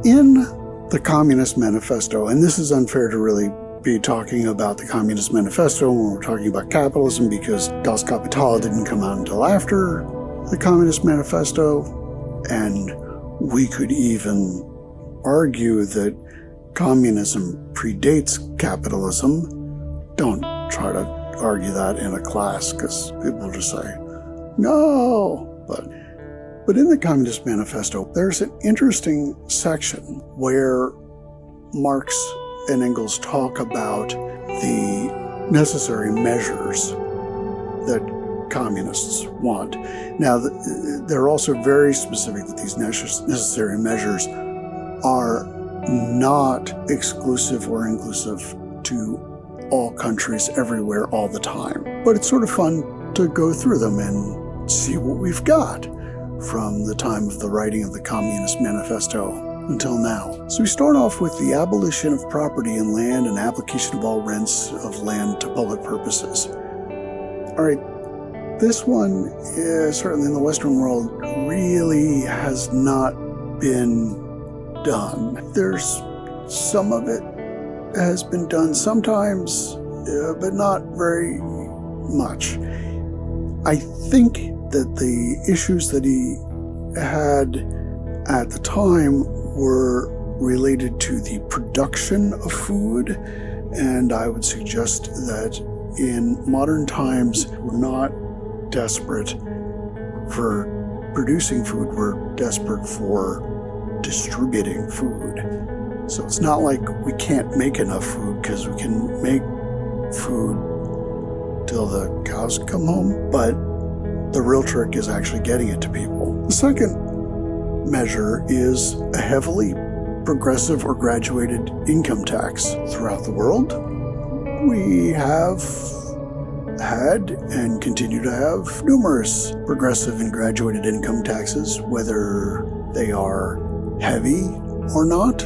In the Communist Manifesto, and this is unfair to really be talking about the Communist Manifesto when we're talking about capitalism, because Das Kapital didn't come out until after the Communist Manifesto, and we could even argue that communism predates capitalism. Don't try to argue that in a class, because people just say, no. But in the Communist Manifesto, there's an interesting section where Marx and Engels talk about the necessary measures that communists want. Now, they're also very specific that these necessary measures are not exclusive or inclusive to all countries everywhere all the time. But it's sort of fun to go through them and see what we've got from the time of the writing of the Communist Manifesto until now. So we start off with the abolition of property in land and application of all rents of land to public purposes. All right, this one is certainly in the Western world really has not been done. There's some of it has been done sometimes, but not very much. I think that the issues that he had at the time were related to the production of food, and I would suggest that in modern times we're not desperate for producing food, we're desperate for distributing food. So it's not like we can't make enough food, because we can make food till the cows come home, but the real trick is actually getting it to people. The second measure is a heavily progressive or graduated income tax. Throughout the world, we have had and continue to have numerous progressive and graduated income taxes. Whether they are heavy or not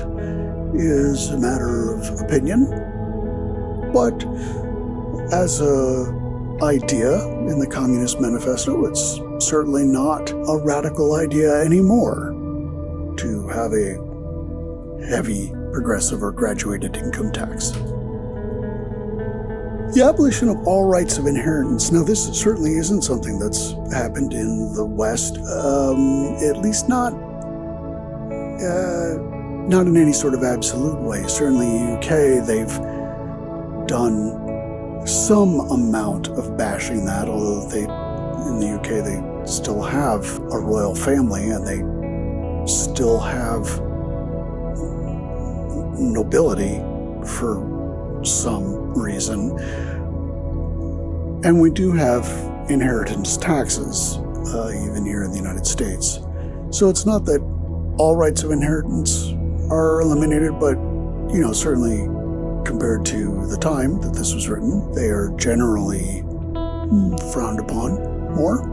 is a matter of opinion, but as a idea in the Communist Manifesto, it's certainly not a radical idea anymore to have a heavy progressive or graduated income tax. The abolition of all rights of inheritance. Now, this certainly isn't something that's happened in the West, at least not in any sort of absolute way. Certainly in the UK, they've done some amount of bashing that, although in the UK they still have a royal family and they still have nobility for some reason. And we do have inheritance taxes, even here in the United States. So it's not that all rights of inheritance are eliminated, but, certainly compared to the time that this was written, they are generally frowned upon more,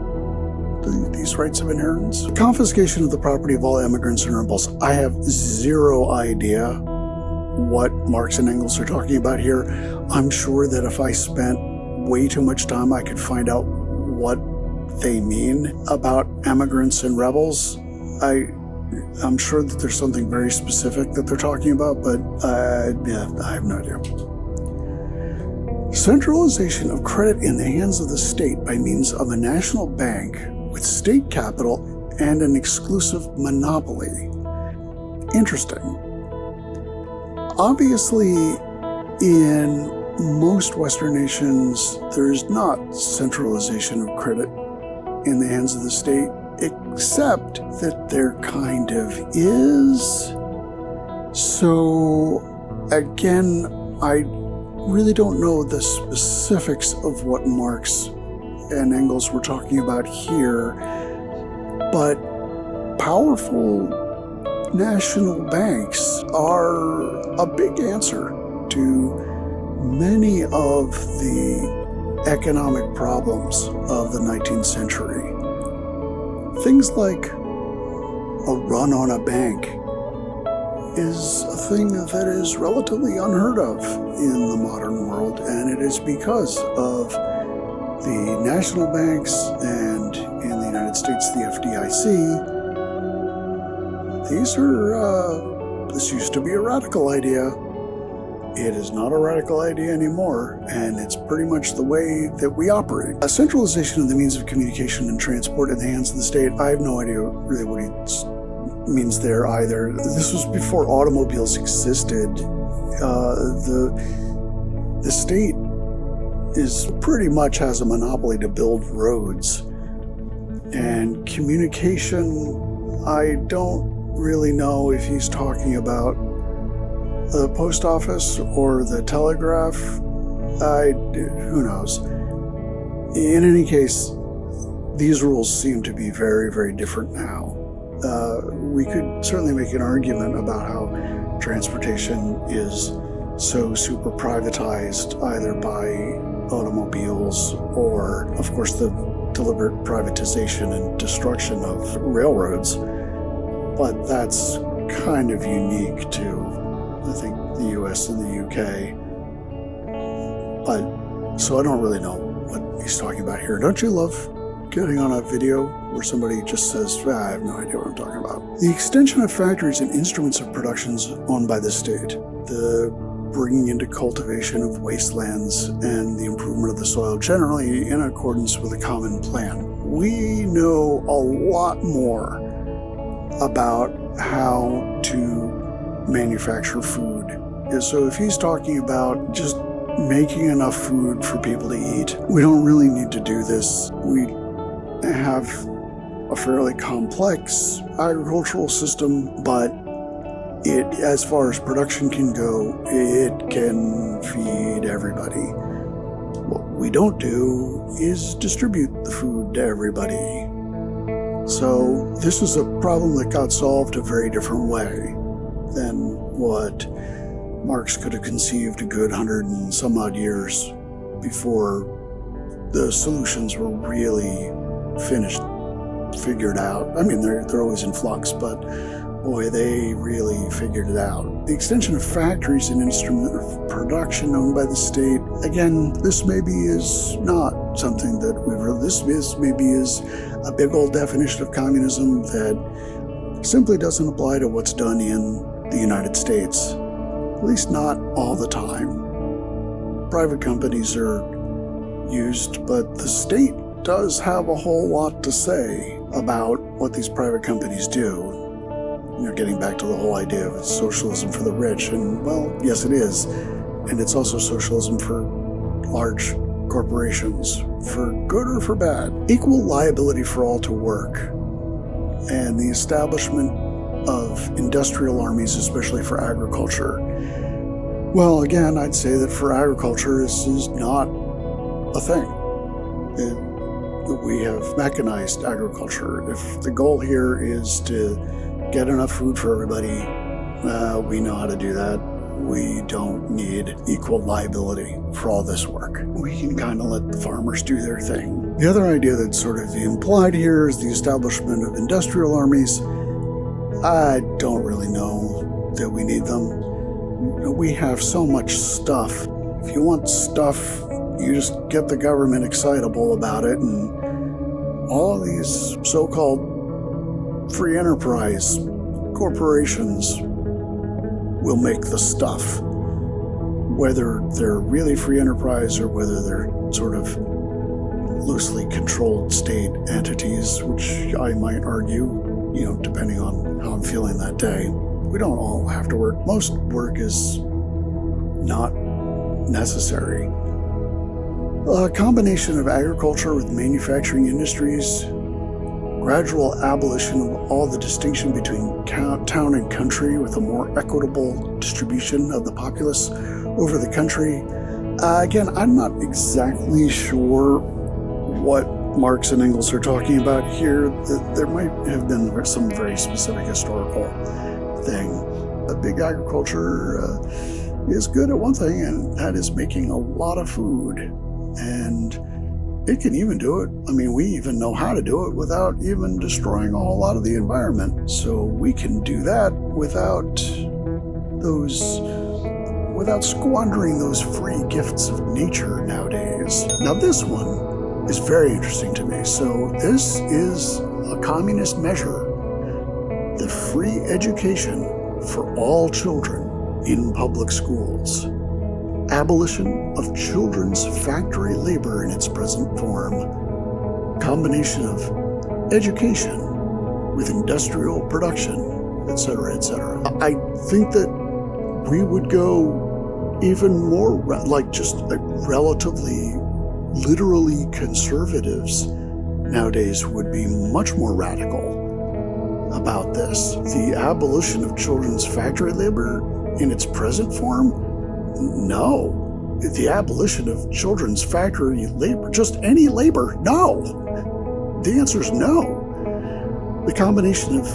these rights of inheritance. Confiscation of the property of all immigrants and rebels. I have zero idea what Marx and Engels are talking about here. I'm sure that if I spent way too much time, I could find out what they mean about immigrants and rebels. I'm sure that there's something very specific that they're talking about, but I have no idea. Centralization of credit in the hands of the state by means of a national bank with state capital and an exclusive monopoly. Interesting. Obviously, in most Western nations, there is not centralization of credit in the hands of the state, except that there kind of is. So, again, I really don't know the specifics of what Marx and Engels were talking about here, but powerful national banks are a big answer to many of the economic problems of the 19th century. Things like a run on a bank is a thing that is relatively unheard of in the modern world, and it is because of the national banks and, in the United States, the FDIC. These are This used to be a radical idea. It is not a radical idea anymore, and it's pretty much the way that we operate. A centralization of the means of communication and transport in the hands of the state, I have no idea really what he means there either. This was before automobiles existed. The state pretty much has a monopoly to build roads. And communication, I don't really know if he's talking about the post office or the telegraph. Who knows? In any case, these rules seem to be very, very different now. We could certainly make an argument about how transportation is so super privatized, either by automobiles or, of course, the deliberate privatization and destruction of railroads. But that's kind of unique to, I think, the US and the UK. But, so I don't really know what he's talking about here. Don't you love getting on a video where somebody just says, I have no idea what I'm talking about? The extension of factories and instruments of productions owned by the state, the bringing into cultivation of wastelands, and the improvement of the soil generally in accordance with a common plan. We know a lot more about how to manufacture food. So if he's talking about just making enough food for people to eat, we don't really need to do this. We have a fairly complex agricultural system, but as far as production can go, it can feed everybody. What we don't do is distribute the food to everybody. So this is a problem that got solved a very different way than what Marx could have conceived a good 100 and some odd years before the solutions were really figured out. I mean, they're always in flux, but boy, they really figured it out. The extension of factories and instrument of production owned by the state. Again, this maybe is not something that this maybe is a big old definition of communism that simply doesn't apply to what's done in the United States. At least not all the time. Private companies are used, but the state does have a whole lot to say about what these private companies do. Getting back to the whole idea of socialism for the rich, and well, yes it is. And it's also socialism for large corporations, for good or for bad. Equal liability for all to work, and the establishment of industrial armies, especially for agriculture. Well, again, I'd say that for agriculture, this is not a thing. We have mechanized agriculture. If the goal here is to get enough food for everybody, we know how to do that. We don't need equal liability for all this work. We can kind of let the farmers do their thing. The other idea that's sort of implied here is the establishment of industrial armies. I don't really know that we need them. We have so much stuff. If you want stuff, you just get the government excitable about it, and all of these so-called free enterprise corporations will make the stuff. Whether they're really free enterprise or whether they're sort of loosely controlled state entities, which I might argue, depending on how I'm feeling that day. We don't all have to work. Most work is not necessary. A combination of agriculture with manufacturing industries, gradual abolition of all the distinction between town and country with a more equitable distribution of the populace over the country. Again, I'm not exactly sure what Marx and Engels are talking about here. There might have been some very specific historical thing. A big agriculture is good at one thing, and that is making a lot of food. And it can even do it. I mean, we even know how to do it without even destroying a whole lot of the environment. So we can do that without squandering those free gifts of nature nowadays. Now this one is very interesting to me. So this is a communist measure. The free education for all children in public schools. Abolition of children's factory labor in its present form. Combination of education with industrial production, etc., etc. I think that we would go even more, just relatively, literally conservatives nowadays would be much more radical about this. The abolition of children's factory labor in its present form? No. The abolition of children's factory labor, just any labor? No. The answer is no. The combination of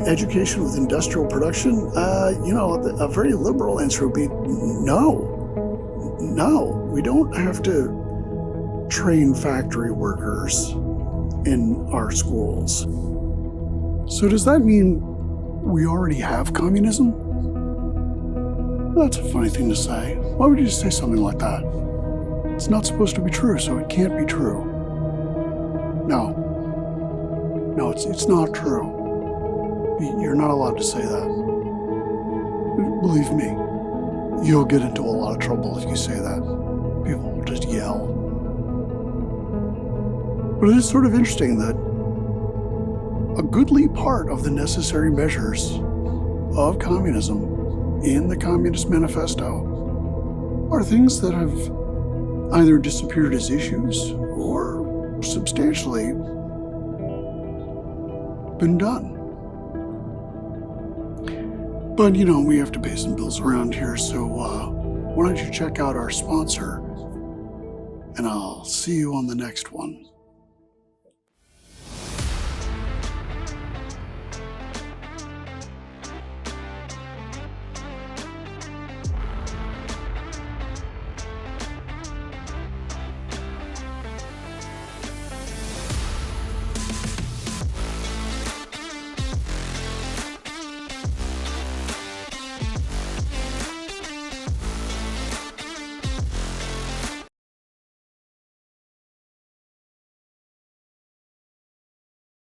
education with industrial production, a very liberal answer would be no. No, we don't have to train factory workers in our schools. So does that mean we already have communism? That's a funny thing to say. Why would you just say something like that? It's not supposed to be true, so it can't be true. No, it's not true. You're not allowed to say that. Believe me, you'll get into a lot of trouble if you say that. People will just yell. But it is sort of interesting that a goodly part of the necessary measures of communism in the Communist Manifesto are things that have either disappeared as issues or substantially been done. But, we have to pay some bills around here, so why don't you check out our sponsor, and I'll see you on the next one.